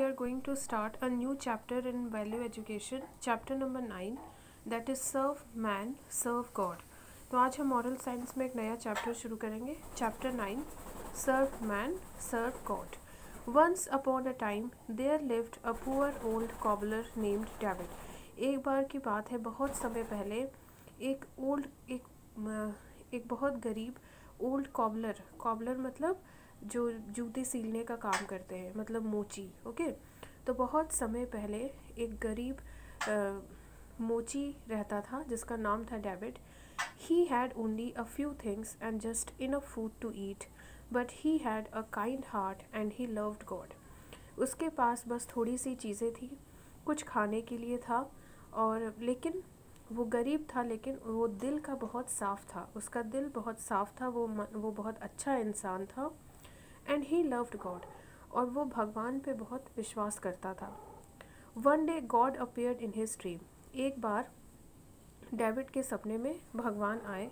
We are going to start a new chapter in value education, chapter number 9, that is serve man, serve God. तो आज हम moral science में एक नया chapter शुरू करेंगे. Chapter 9, serve man, serve God. Once upon a time there lived a poor old cobbler named David. एक बार की बात है, बहुत समय पहले एक बहुत गरीब ओल्ड कॉबलर मतलब जो जूते सीलने का काम करते हैं, मतलब मोची. ओके, तो बहुत समय पहले एक गरीब मोची रहता था जिसका नाम था David. He had only a few things and just enough food to eat, but he had a kind heart and he loved God. उसके पास बस थोड़ी सी चीज़ें थी, कुछ खाने के लिए था, और लेकिन वो गरीब था, लेकिन वो दिल का बहुत साफ़ था. उसका दिल बहुत साफ़ था, वो बहुत अच्छा इंसान था. एंड ही लव्ड गॉड, और वो भगवान पे बहुत विश्वास करता था. One day God appeared in his dream. एक बार डेविड के सपने में भगवान आए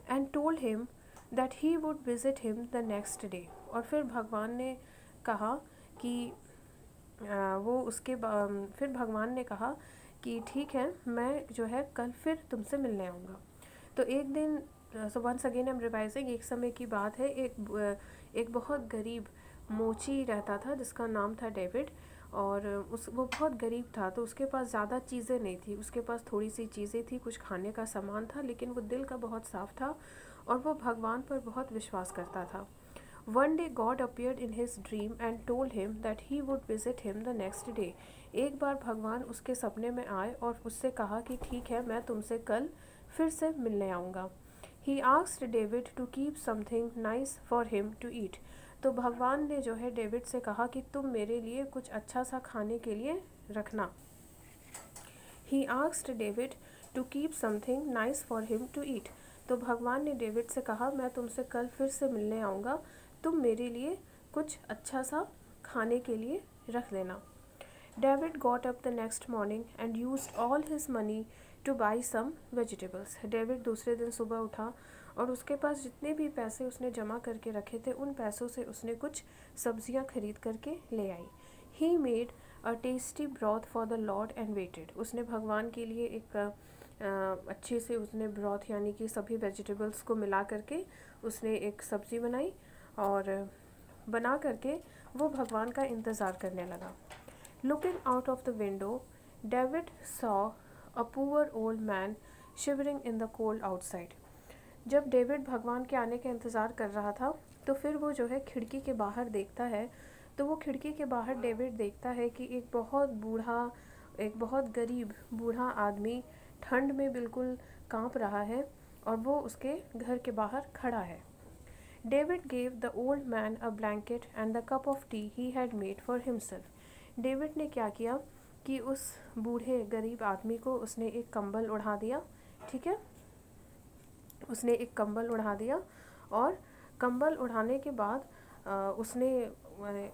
and told him that he would visit him the next day. और फिर भगवान ने कहा कि फिर भगवान ने कहा कि ठीक है, मैं जो है कल फिर तुमसे मिलने आऊँगा. तो एक दिन, so once again I am revising, एक समय की बात है, एक बहुत गरीब मोची रहता था जिसका नाम था डेविड. और वो बहुत गरीब था, तो उसके पास ज़्यादा चीज़ें नहीं थी. उसके पास थोड़ी सी चीज़ें थी, कुछ खाने का सामान था, लेकिन वो दिल का बहुत साफ़ था और वो भगवान पर बहुत विश्वास करता था. One day God appeared in his dream and told him that he would visit him the next day. एक बार भगवान उसके सपने में आए और उससे कहा कि ठीक है, मैं तुमसे कल फिर से मिलने आऊँगा. He asked David to keep something nice for him to eat. तो भगवान ने जो है डेविड से कहा कि तुम मेरे लिए कुछ अच्छा सा खाने के लिए रखना. He asked David to keep something nice for him to eat. तो भगवान ने डेविड से कहा, मैं तुमसे कल फिर से मिलने आऊँगा, तुम मेरे लिए कुछ अच्छा सा खाने के लिए रख देना. David got up the next morning and used all his money to buy some vegetables. David दूसरे दिन सुबह उठा और उसके पास जितने भी पैसे उसने जमा करके रखे थे, उन पैसों से उसने कुछ सब्जियां खरीद करके ले आई. He made a tasty broth for the lord and waited. उसने भगवान के लिए एक अच्छे से उसने ब्रॉथ यानी कि सभी वेजिटेबल्स को मिला करके उसने एक सब्ज़ी बनाई, और बना करके वो भगवान का इंतज़ार करने लगा. Looking out of the window, David saw a poor old man shivering in the cold outside. जब डेविड भगवान के आने का इंतज़ार कर रहा था, तो फिर वो जो है खिड़की के बाहर देखता है. तो वो खिड़की के बाहर डेविड देखता है कि एक बहुत गरीब बूढ़ा आदमी ठंड में बिल्कुल कांप रहा है, और वो उसके घर के बाहर खड़ा है. David gave the old man a blanket and the cup of T he had made for himself. David ने क्या किया कि उस बूढ़े गरीब आदमी को उसने एक कंबल उड़ा दिया. ठीक है, उसने एक कंबल उड़ा दिया, और कंबल उड़ाने के बाद उसने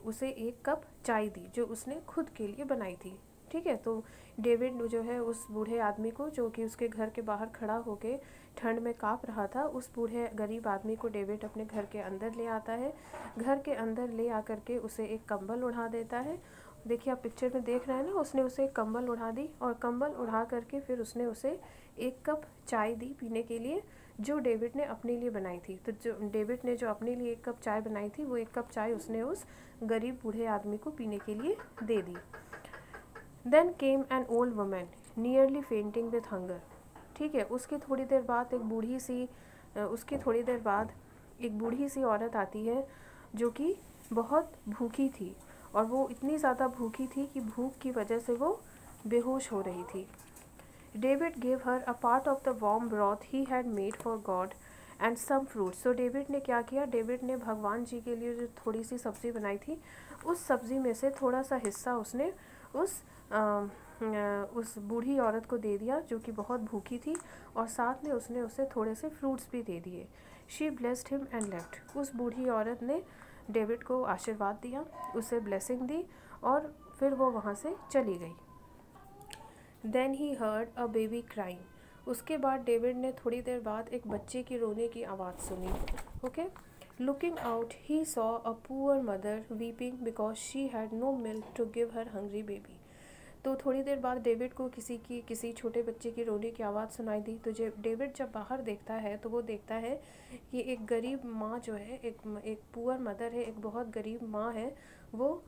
उसे एक कप चाय दी जो उसने खुद के लिए बनाई थी. ठीक है, तो डेविड जो है उस बूढ़े आदमी को, जो कि उसके घर के बाहर खड़ा होके ठंड में काँप रहा था, उस बूढ़े गरीब आदमी को डेविड अपने घर के अंदर ले आता है. घर के अंदर ले आकर के उसे एक कंबल उड़ा देता है. देखिए, आप पिक्चर में देख रहे हैं ना, उसने उसे एक कंबल उड़ा दी, और कंबल उड़ा करके फिर उसने उसे एक कप चाय दी पीने के लिए, जो डेविड ने अपने लिए बनाई थी. तो जो डेविड ने जो अपने लिए एक कप चाय बनाई थी, वो एक कप चाय उसने उस गरीब बूढ़े आदमी को पीने के लिए दे दी. Then came an old woman nearly fainting with hunger. ठीक है, उसकी थोड़ी देर बाद एक बूढ़ी सी औरत आती है जो कि बहुत भूखी थी, और वो इतनी ज़्यादा भूखी थी कि भूख की वजह से वो बेहोश हो रही थी. David gave her a part of the warm broth he had made for God and some fruit. So David ने क्या किया, डेविड ने भगवान जी के लिए जो थोड़ी सी सब्ज़ी बनाई थी, उस सब्ज़ी में से थोड़ा सा हिस्सा उसने उस बूढ़ी औरत को दे दिया जो कि बहुत भूखी थी, और साथ में उसने उसे थोड़े से फ्रूट्स भी दे दिए. She blessed him and left. उस बूढ़ी औरत ने डेविड को आशीर्वाद दिया, उसे ब्लेसिंग दी, और फिर वो वहाँ से चली गई. Then he heard a baby crying. उसके बाद डेविड ने थोड़ी देर बाद एक बच्चे की रोने की आवाज़ सुनी. Okay, Looking out, he saw a poor mother weeping because she had no milk to give her hungry baby. तो थोड़ी देर बाद डेविड को किसी छोटे बच्चे की रोने की आवाज़ सुनाई दी। तो डेविड जब बाहर देखता है तो वो देखता है कि एक गरीब माँ जो है, एक पुअर मदर है, एक बहुत गरीब माँ है, वो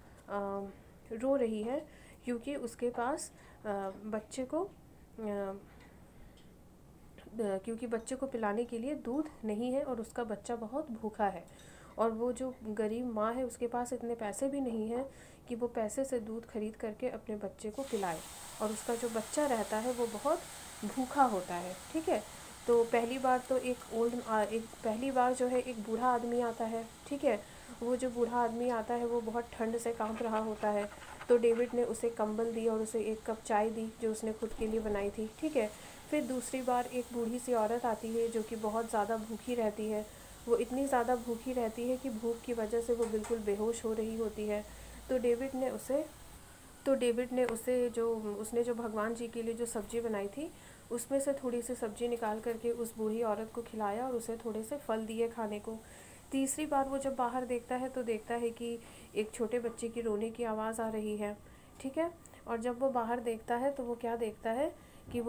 रो रही है क्योंकि उसके पास बच्चे को क्योंकि बच्चे को पिलाने के लिए दूध नहीं है और उसका बच्चा बहुत भूखा है। और वो जो गरीब माँ है उसके पास इतने पैसे भी नहीं हैं कि वो पैसे से दूध खरीद करके अपने बच्चे को पिलाए, और उसका जो बच्चा रहता है वो बहुत भूखा होता है। ठीक है, तो पहली बार जो है एक बूढ़ा आदमी आता है। ठीक है, वो जो बूढ़ा आदमी आता है वो बहुत ठंड से कांप रहा होता है। तो डेविड ने उसे कंबल दी और उसे एक कप चाय दी जो उसने खुद के लिए बनाई थी। ठीक है, फिर दूसरी बार एक बूढ़ी सी औरत आती है जो कि बहुत ज़्यादा भूखी रहती है। वो इतनी ज़्यादा भूखी रहती है कि भूख की वजह से वो बिल्कुल बेहोश हो रही होती है। तो डेविड ने उसे जो उसने जो भगवान जी के लिए जो सब्ज़ी बनाई थी उसमें से थोड़ी सी सब्ज़ी निकाल करके उस बूढ़ी औरत को खिलाया और उसे थोड़े से फल दिए खाने को। तीसरी बार वो जब बाहर देखता है तो देखता है कि एक छोटे बच्चे की रोने की आवाज़ आ रही है। ठीक है, और जब वो बाहर देखता है तो वो क्या देखता है कि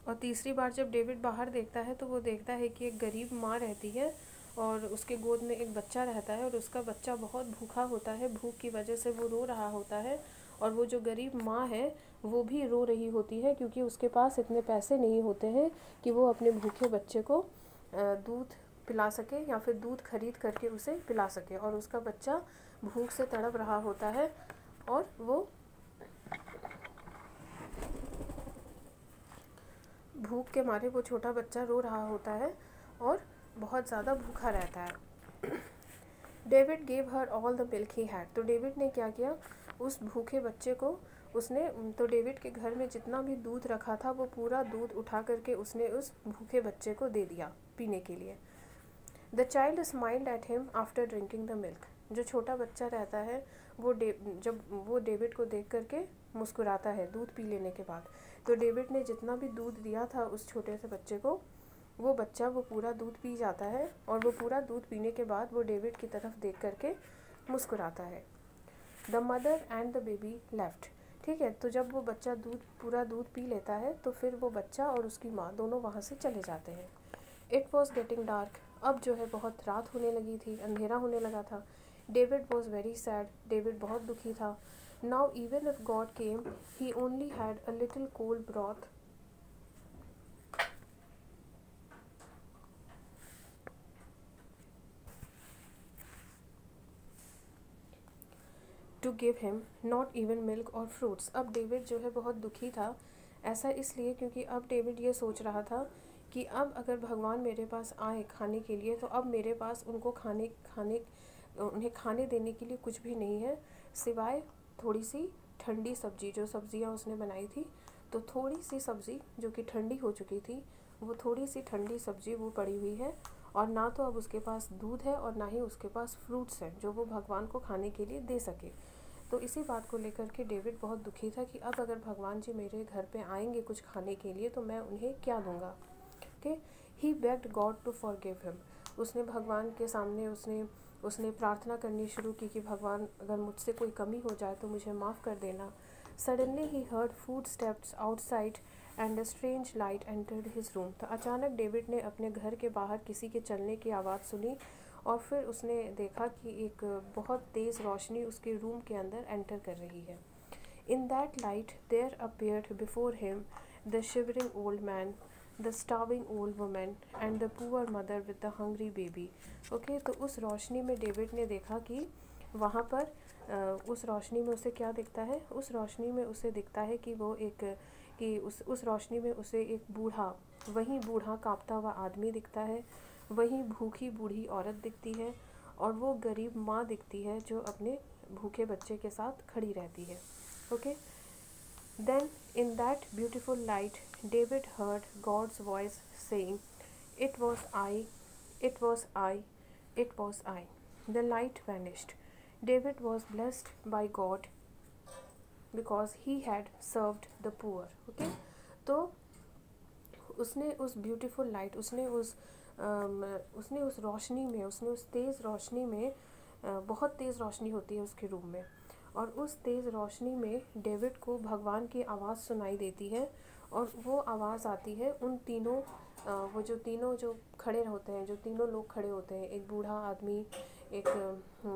और तीसरी बार जब डेविड बाहर देखता है तो वो देखता है कि एक गरीब माँ रहती है और उसके गोद में एक बच्चा रहता है और उसका बच्चा बहुत भूखा होता है, भूख की वजह से वो रो रहा होता है। और वो जो गरीब माँ है वो भी रो रही होती है क्योंकि उसके पास इतने पैसे नहीं होते हैं कि वो अपने भूखे बच्चे को दूध पिला सके या फिर दूध खरीद करके उसे पिला सके, और उसका बच्चा भूख से तड़प रहा होता है और वो भूख के मारे वो छोटा बच्चा रो रहा होता है और बहुत ज़्यादा भूखा रहता है। David gave her all the milk he had. तो डेविड ने क्या किया, उस भूखे बच्चे को तो डेविड के घर में जितना भी दूध रखा था वो पूरा दूध उठा करके उसने उस भूखे बच्चे को दे दिया पीने के लिए। The child smiled at him after drinking the milk. जो छोटा बच्चा रहता है जब वो डेविड को देख करके मुस्कुराता है दूध पी लेने के बाद। तो डेविड ने जितना भी दूध दिया था उस छोटे से बच्चे को, वो बच्चा वो पूरा दूध पी जाता है, और वो पूरा दूध पीने के बाद वो डेविड की तरफ देख करके मुस्कुराता है। The mother and the baby left. ठीक है, तो जब वो बच्चा पूरा दूध पी लेता है तो फिर वो बच्चा और उसकी माँ दोनों वहाँ से चले जाते हैं। It was getting dark. अब जो है बहुत रात होने लगी थी, अंधेरा होने लगा था। David was very sad. David बहुत दुखी था। Now even if God came he only had a little cold broth to give him, not even milk और फ्रूट्स। अब डेविड जो है बहुत दुखी था। ऐसा इसलिए क्योंकि अब डेविड ये सोच रहा था कि अब अगर भगवान मेरे पास आए खाने के लिए तो अब मेरे पास उन्हें खाने देने के लिए कुछ भी नहीं है सिवाय थोड़ी सी ठंडी सब्जी, जो सब्जियां उसने बनाई थी। तो थोड़ी सी सब्जी जो कि ठंडी हो चुकी थी, वो थोड़ी सी ठंडी सब्जी वो पड़ी हुई है, और ना तो अब उसके पास दूध है और ना ही उसके पास फ्रूट्स हैं जो वो भगवान को खाने के लिए दे सके। तो इसी बात को लेकर के डेविड बहुत दुखी था कि अब अगर भगवान जी मेरे घर पे आएंगे कुछ खाने के लिए तो मैं उन्हें क्या दूंगा। Okay, he begged God to forgive him. उसने भगवान के सामने उसने प्रार्थना करनी शुरू की कि भगवान अगर मुझसे कोई कमी हो जाए तो मुझे माफ़ कर देना। Suddenly he heard food steps outside and a strange light entered his room. तो अचानक डेविड ने अपने घर के बाहर किसी के चलने की आवाज़ सुनी और फिर उसने देखा कि एक बहुत तेज़ रोशनी उसके रूम के अंदर एंटर कर रही है। In that light there appeared before him the shivering old man, the starving old woman and the poor mother with the hungry baby. Okay, तो उस रोशनी में डेविड ने देखा कि वहाँ पर उस रोशनी में उसे क्या दिखता है, उस रोशनी में उसे दिखता है कि उस रोशनी में उसे एक वही बूढ़ा कांपता हुआ आदमी दिखता है, वही भूखी बूढ़ी औरत दिखती है, और वो गरीब माँ दिखती है जो अपने भूखे बच्चे के साथ खड़ी रहती है। Okay, then in that beautiful light David heard God's voice saying, it was I, it was I, it was I. The light vanished. David was blessed by God because he had served the poor. Okay, तो उसने उस beautiful light, उसने उस उसने उस रोशनी में, उसने उस तेज़ रोशनी में, बहुत तेज़ रोशनी होती है उसके रूम में, और उस तेज़ रोशनी में डेविड को भगवान की आवाज़ सुनाई देती है। और वो आवाज़ आती है उन तीनों, वो जो तीनों जो खड़े होते हैं, जो तीनों लोग खड़े होते हैं, एक बूढ़ा आदमी, एक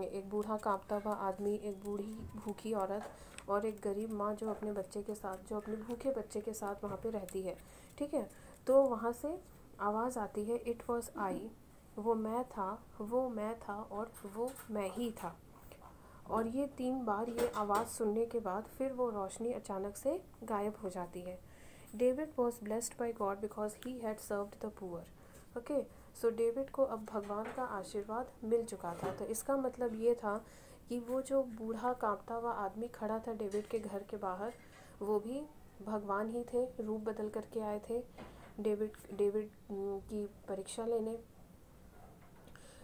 एक बूढ़ा कांपता हुआ आदमी, एक बूढ़ी भूखी औरत और एक गरीब माँ जो अपने बच्चे के साथ, जो अपने भूखे बच्चे के साथ वहाँ पे रहती है। ठीक है, तो वहाँ से आवाज़ आती है, इट वॉज आई, वो मैं था, वो मैं था और वो मैं ही था। और ये 3 बार ये आवाज़ सुनने के बाद फिर वो रोशनी अचानक से गायब हो जाती है। David was blessed by God because he had served the poor. Okay, so David को अब भगवान का आशीर्वाद मिल चुका था। तो इसका मतलब ये था कि वो जो बूढ़ा कांपता हुआ आदमी खड़ा था डेविड के घर के बाहर, वो भी भगवान ही थे, रूप बदल करके आए थे डेविड की परीक्षा लेने।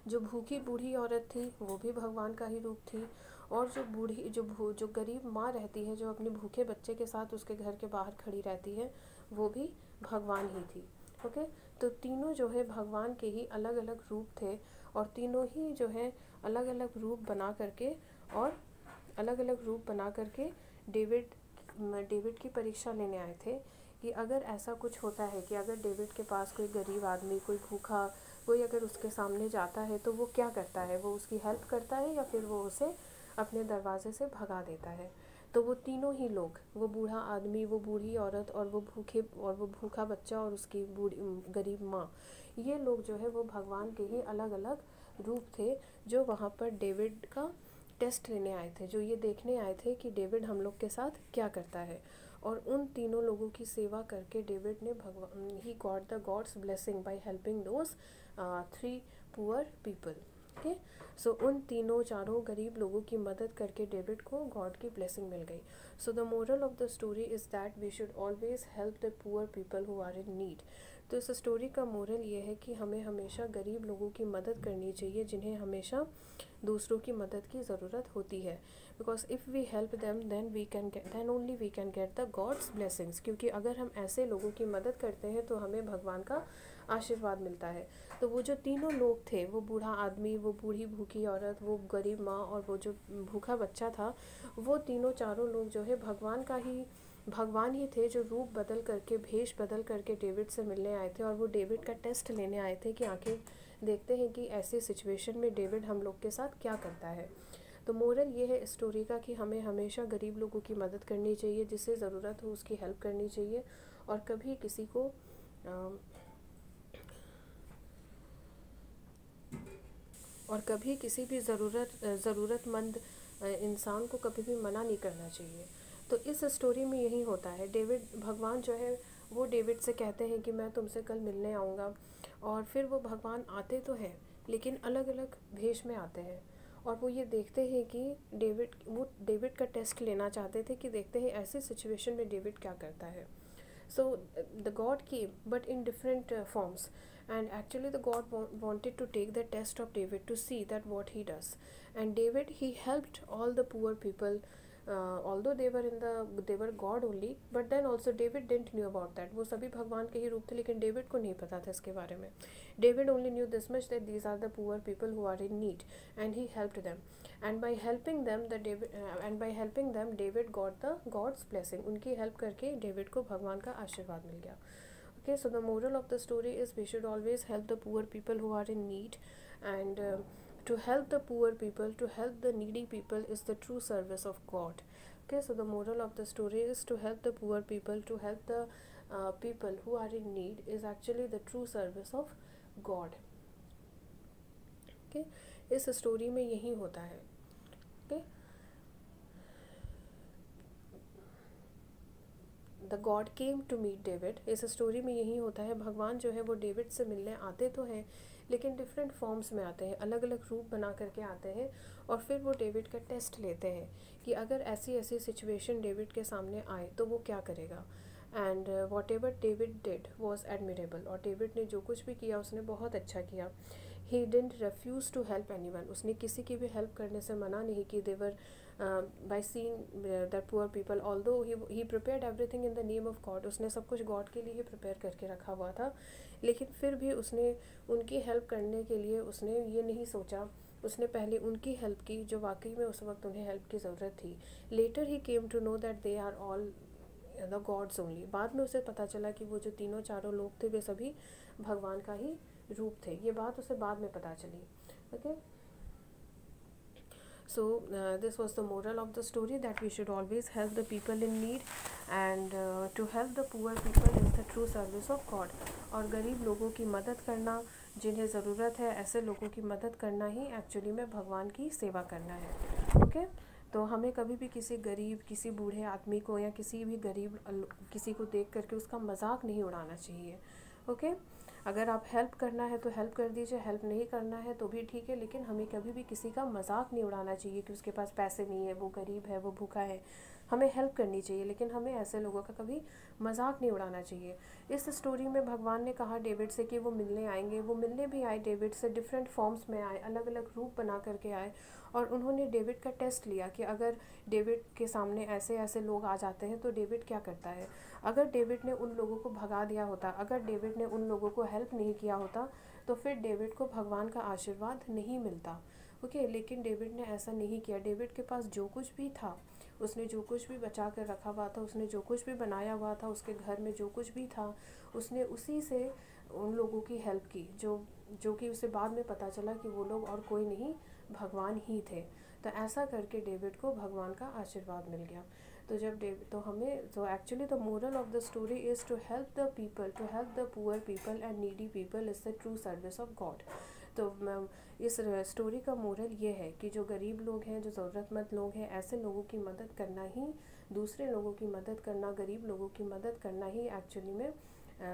जो भूखी बूढ़ी औरत थी वो भी भगवान का ही रूप थी, और जो बूढ़ी जो गरीब माँ रहती है, जो अपने भूखे बच्चे के साथ उसके घर के बाहर खड़ी रहती है, वो भी भगवान ही थी। ओके, तो तीनों जो है भगवान के ही अलग अलग रूप थे, और तीनों ही जो है अलग अलग रूप बना करके, और अलग अलग रूप बना करके डेविड की परीक्षा लेने आए थे कि अगर ऐसा कुछ होता है कि अगर डेविड के पास कोई गरीब आदमी, कोई भूखा कोई अगर उसके सामने जाता है तो वो क्या करता है, वो उसकी हेल्प करता है या फिर वो उसे अपने दरवाजे से भगा देता है। तो वो तीनों ही लोग, वो बूढ़ा आदमी, वो बूढ़ी औरत और वो भूखा बच्चा और उसकी बूढ़ी गरीब माँ, ये लोग जो है वो भगवान के ही अलग अलग रूप थे, जो वहाँ पर डेविड का टेस्ट लेने आए थे, जो ये देखने आए थे कि डेविड हम लोग के साथ क्या करता है। और उन तीनों लोगों की सेवा करके डेविड ने भगवान he got the God's blessing by helping those 3 poor people. Okay, so उन तीनों चारों गरीब लोगों की मदद करके डेविड को गॉड की ब्लेसिंग मिल गई। So the moral of the story is that we should always help the poor people who are in need. तो इस स्टोरी का मोरल ये है कि हमें हमेशा गरीब लोगों की मदद करनी चाहिए, जिन्हें हमेशा दूसरों की मदद की ज़रूरत होती है। Because if we help them then only we can get the God's blessings. क्योंकि अगर हम ऐसे लोगों की मदद करते हैं तो हमें भगवान का आशीर्वाद मिलता है। तो वो जो तीनों लोग थे, वो बूढ़ा आदमी, वो बूढ़ी भूखी औरत, वो गरीब माँ और वो जो भूखा बच्चा था, वो तीनों चारों लोग जो है भगवान ही थे, जो रूप बदल करके, भेष बदल करके डेविड से मिलने आए थे, और वो डेविड का टेस्ट लेने आए थे कि आखिर देखते हैं कि ऐसे सिचुएशन में डेविड हम लोग के साथ क्या करता है। तो मोरल ये है स्टोरी का कि हमें हमेशा गरीब लोगों की मदद करनी चाहिए, जिसे ज़रूरत हो उसकी हेल्प करनी चाहिए, और कभी किसी को और कभी किसी भी ज़रूरतमंद इंसान को कभी भी मना नहीं करना चाहिए। तो इस स्टोरी में यही होता है, भगवान जो है वो डेविड से कहते हैं कि मैं तुमसे कल मिलने आऊँगा, और फिर वो भगवान आते तो हैं लेकिन अलग अलग भेष में आते हैं, और वो ये देखते हैं कि डेविड का टेस्ट लेना चाहते थे कि देखते हैं ऐसे सिचुएशन में डेविड क्या करता है। So the God came, but in different forms, and actually the God wanted to take the test of David to see that what he does. And David, he helped all the poor people, although they were God only, but then also David didn't knew about that. वो सभी भगवान के ही रूप थे, लेकिन David को नहीं पता था इसके बारे में। David only knew this much, that these are the poor people who are in need, and he helped them. And by helping them, David got the God's blessing. उनकी हेल्प करके डेविड को भगवान का आशीर्वाद मिल गया। Okay, so the moral of the story is we should always help the poor people who are in need, and to help the poor people, to help the needy people is the true service of God. Okay, so the moral of the story is to help the poor people, to help the people who are in need is actually the true service of God. Okay, इस story में यही होता है। Okay, the God came to meet David, इस story में यही होता है, भगवान जो है वो डेविड से मिलने आते तो हैं लेकिन डिफरेंट फॉर्म्स में आते हैं, अलग अलग रूप बना करके आते हैं, और फिर वो डेविड का टेस्ट लेते हैं कि अगर ऐसी ऐसी सिचुएशन डेविड के सामने आए तो वो क्या करेगा। And whatever David did was admirable, और डेविड ने जो कुछ भी किया उसने बहुत अच्छा किया। He didn't refuse to help anyone, उसने किसी की भी हेल्प करने से मना नहीं की. Thereby seeing that poor people, although he prepared everything in the name of God, उसने सब कुछ गॉड के लिए ही प्रिपेयर करके रखा हुआ था, लेकिन फिर भी उसने उनकी हेल्प करने के लिए उसने ये नहीं सोचा, उसने पहले उनकी हेल्प की जो वाकई में उस वक्त उन्हें हेल्प की ज़रूरत थी. Later he came to know that they are all the God's only, बाद में उसे पता चला कि वो जो तीनों चारों लोग थे वे सभी भगवान का ही रूप थे. ये बात उसे बाद में पता चली. Okay, so this was the moral of the story, that we should always help the people in need, and to help the poor people is the true service of God. और गरीब लोगों की मदद करना, जिन्हें ज़रूरत है, ऐसे लोगों की मदद करना ही एक्चुअली में भगवान की सेवा करना है. ओके, तो हमें कभी भी किसी गरीब, किसी बूढ़े आदमी को या किसी भी गरीब किसी को देख करके उसका मजाक नहीं उड़ाना चाहिए. ओके, अगर आप हेल्प करना है तो हेल्प कर दीजिए, हेल्प नहीं करना है तो भी ठीक है, लेकिन हमें कभी भी किसी का मजाक नहीं उड़ाना चाहिए कि उसके पास पैसे नहीं है, वो गरीब है, वो भूखा है. हमें हेल्प करनी चाहिए, लेकिन हमें ऐसे लोगों का कभी मजाक नहीं उड़ाना चाहिए. इस स्टोरी में भगवान ने कहा डेविड से कि वो मिलने आएंगे. वो मिलने भी आए डेविड से, डिफरेंट फॉर्म्स में आए, अलग अलग रूप बना करके आए, और उन्होंने डेविड का टेस्ट लिया कि अगर डेविड के सामने ऐसे ऐसे लोग आ जाते हैं तो डेविड क्या करता है. अगर डेविड ने उन लोगों को भगा दिया होता, अगर डेविड ने उन लोगों को हेल्प नहीं किया होता, तो फिर डेविड को भगवान का आशीर्वाद नहीं मिलता. ओके, लेकिन डेविड ने ऐसा नहीं किया. डेविड के पास जो कुछ भी था, उसने जो कुछ भी बचा कर रखा हुआ था, उसने जो कुछ भी बनाया हुआ था, उसके घर में जो कुछ भी था, उसने उसी से उन लोगों की हेल्प की, जो कि उसे बाद में पता चला कि वो लोग और कोई नहीं, भगवान ही थे. तो ऐसा करके डेविड को भगवान का आशीर्वाद मिल गया. तो जब तो हमें, तो actually the moral of the story is to help the people, to help the poor people and needy people is the true service of God. तो इस स्टोरी का मोरल ये है कि जो गरीब लोग हैं, जो ज़रूरतमंद लोग हैं, ऐसे लोगों की मदद करना ही, दूसरे लोगों की मदद करना, गरीब लोगों की मदद करना ही एक्चुअली में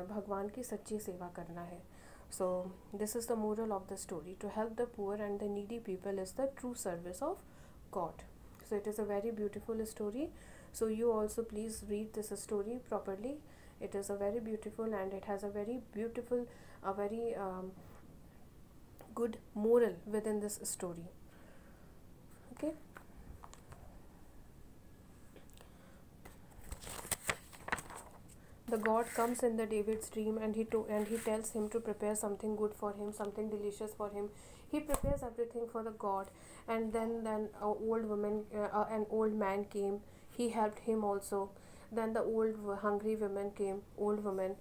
भगवान की सच्ची सेवा करना है. So this is the moral of the story. To help the poor and the needy people is the true service of God. So it is a very beautiful story. So you also please read this story properly. It is a very beautiful, and it has a very beautiful, a very good moral within this story. Okay. The God comes in the David's dream, and he tells him to prepare something good for him, something delicious for him. He prepares everything for the God, and then an old man came. He helped him also. Then the old hungry woman came. Old woman,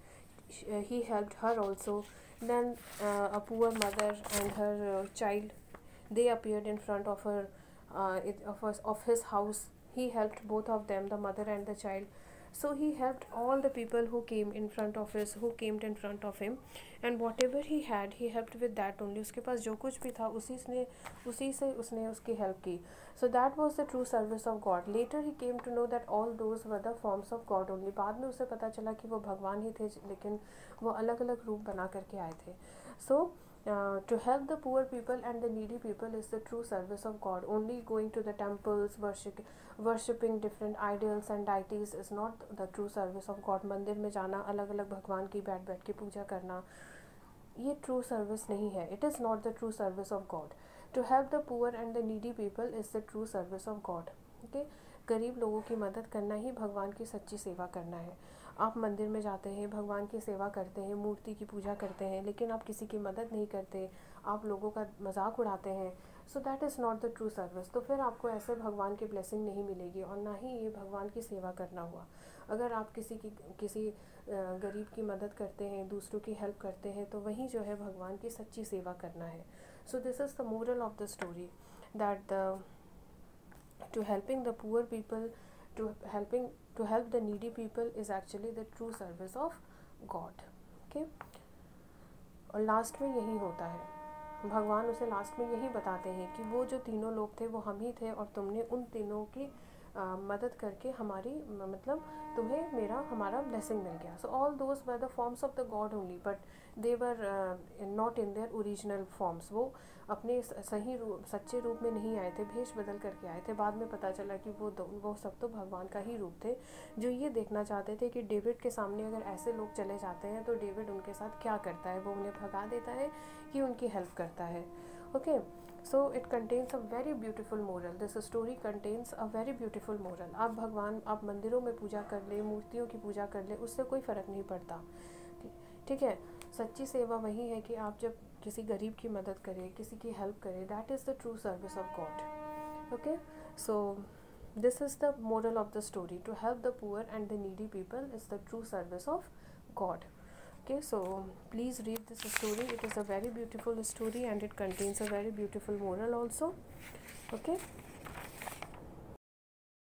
he helped her also. Then a poor mother and her child, they appeared in front of her, of his house. He helped both of them, the mother and the child. So he helped all the people who came in front of him, and whatever he had, he helped with that only. उसके पास जो कुछ भी था, उसी से उसने उसकी help की. So that was the true service of God. Later he came to know that all those were the forms of God only. बाद में उसे पता चला कि वो भगवान ही थे, लेकिन वो अलग अलग रूप बना करके आए थे. So to help the poor people and the needy people is the true service of God. Only going to the temples, worshipping different idols and deities is not the true service of God. मंदिर में जाना, अलग अलग भगवान की बैठ बैठ के पूजा करना, ये ट्रू सर्विस नहीं है. It is not the true service of God. To help the poor and the needy people is the true service of God. Okay, गरीब लोगों की मदद करना ही भगवान की सच्ची सेवा करना है. आप मंदिर में जाते हैं, भगवान की सेवा करते हैं, मूर्ति की पूजा करते हैं, लेकिन आप किसी की मदद नहीं करते, आप लोगों का मजाक उड़ाते हैं, so that is not the true service. तो फिर आपको ऐसे भगवान की ब्लेसिंग नहीं मिलेगी, और ना ही ये भगवान की सेवा करना हुआ. अगर आप किसी गरीब की मदद करते हैं, दूसरों की हेल्प करते हैं, तो वही जो है भगवान की सच्ची सेवा करना है. So this is the moral of the story, that to helping the poor people, to help the needy people is actually the true service of God. Okay. और लास्ट में यही होता है, भगवान उसे लास्ट में यही बताते हैं कि वो जो तीनों लोग थे वो हम ही थे, और तुमने उन तीनों की मदद करके हमारी मतलब तुम्हें हमारा ब्लेसिंग मिल गया. So all those were the forms of the God only, but they were not in their original forms. वो अपने सही रूप, सच्चे रूप में नहीं आए थे, भेष बदल करके आए थे. बाद में पता चला कि वो सब तो भगवान का ही रूप थे, जो ये देखना चाहते थे कि डेविड के सामने अगर ऐसे लोग चले जाते हैं तो डेविड उनके साथ क्या करता है. वो उन्हें भगा देता है कि उनकी हेल्प करता है. Okay, so it contains a very beautiful moral. This story contains a very beautiful moral. आप मंदिरों में पूजा कर ले, मूर्तियों की पूजा कर ले, उससे कोई फ़र्क नहीं पड़ता. ठीक है. सच्ची सेवा वही है कि आप जब किसी गरीब की मदद करें, किसी की हेल्प करें, that is the true service of God. Okay, so this is the moral of the story. To help the poor and the needy people is the true service of God. Okay, so please read this story. It is a very beautiful story and it contains a very beautiful moral also. Okay.